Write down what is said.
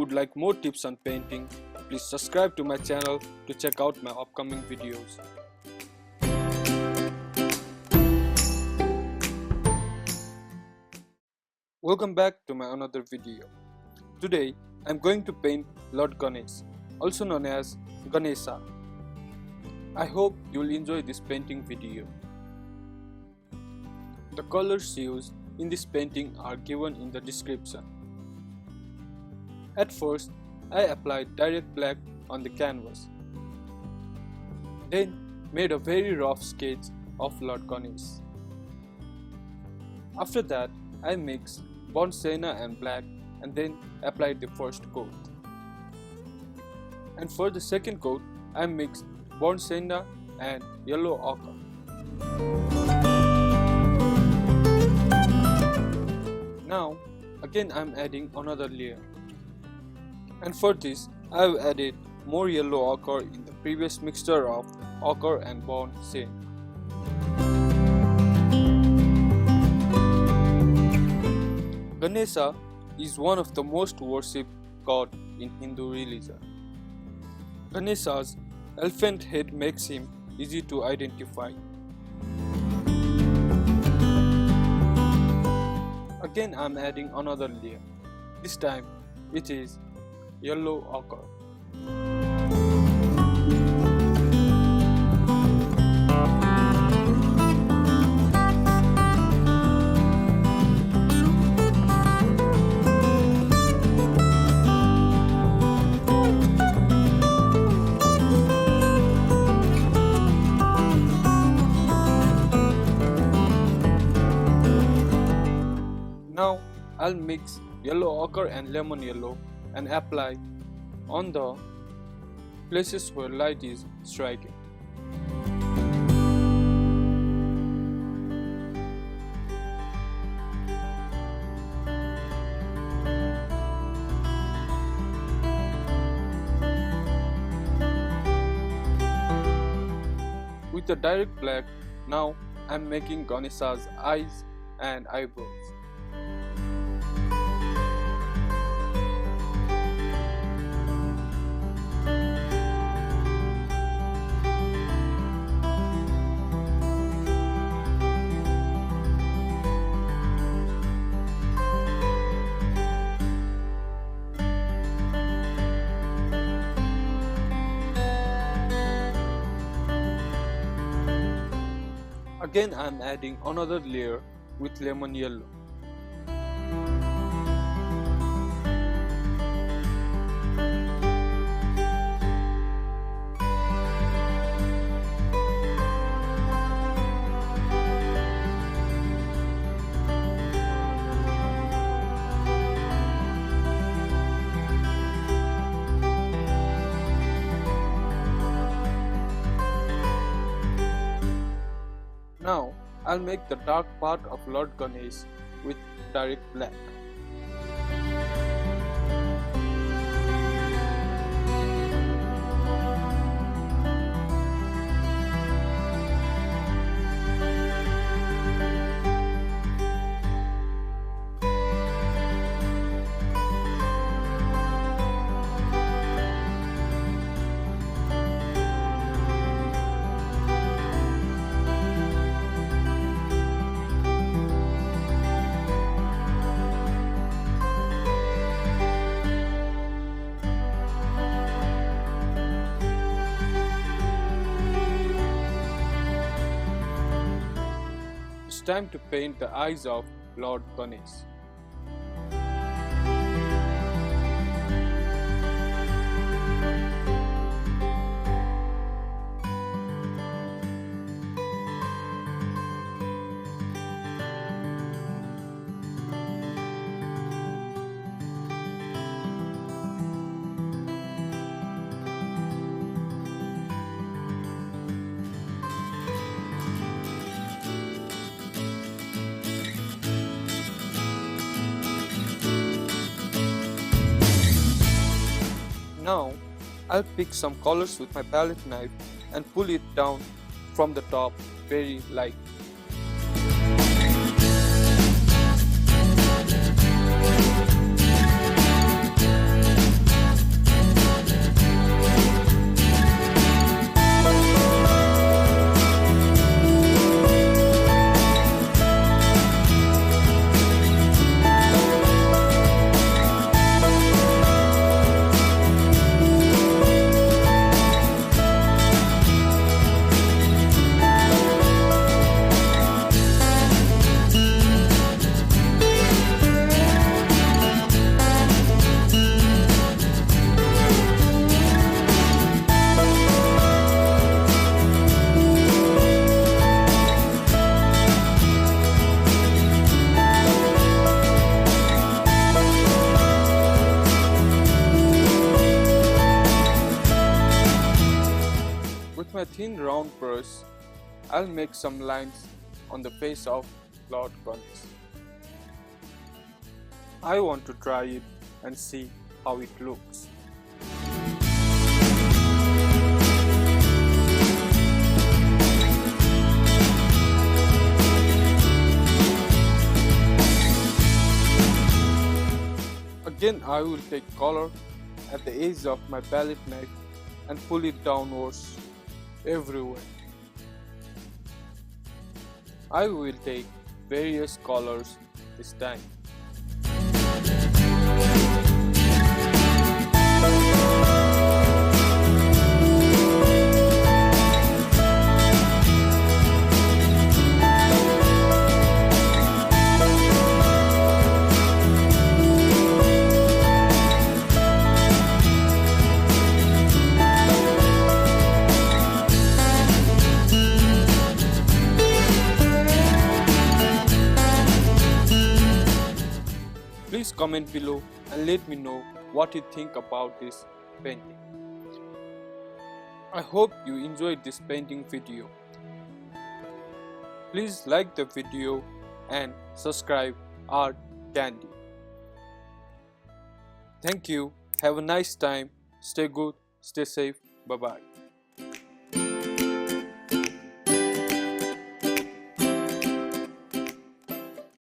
would like more tips on painting, please subscribe to my channel to check out my upcoming videos. Welcome back to my another video. Today I am going to paint Lord Ganesh, also known as Ganesha. I hope you will enjoy this painting video. The colors used in this painting are given in the description. At first, I applied direct black on the canvas, then made a very rough sketch of Lord Ganesh. After that, I mixed burnt sienna and black and then applied the first coat. And for the second coat, I mixed burnt sienna and yellow ochre. Now, again I am adding another layer. And for this, I have added more yellow ochre in the previous mixture of ochre and burnt sienna. Ganesha is one of the most worshipped god in Hindu religion. Ganesha's elephant head makes him easy to identify. Again I am adding another layer. This time it is yellow ochre. Now I'll mix yellow ochre and lemon yellow and apply on the places where light is striking. With the direct black, now I'm making Ganesha's eyes and eyebrows. Again I am adding another layer with lemon yellow. Now, I'll make the dark part of Lord Ganesh with direct black. It's time to paint the eyes of Lord Ganesh. Now, I'll pick some colors with my palette knife and pull it down from the top very light. With my thin round brush, I'll make some lines on the face of Lord Ganesh. I want to try it and see how it looks. Again, I will take color at the edge of my palette knife and pull it downwards everywhere. I will take various colors this time. Please comment below and let me know what you think about this painting. I hope you enjoyed this painting video. Please like the video and subscribe Art Candy. Thank you. Have a nice time. Stay good. Stay safe. Bye bye.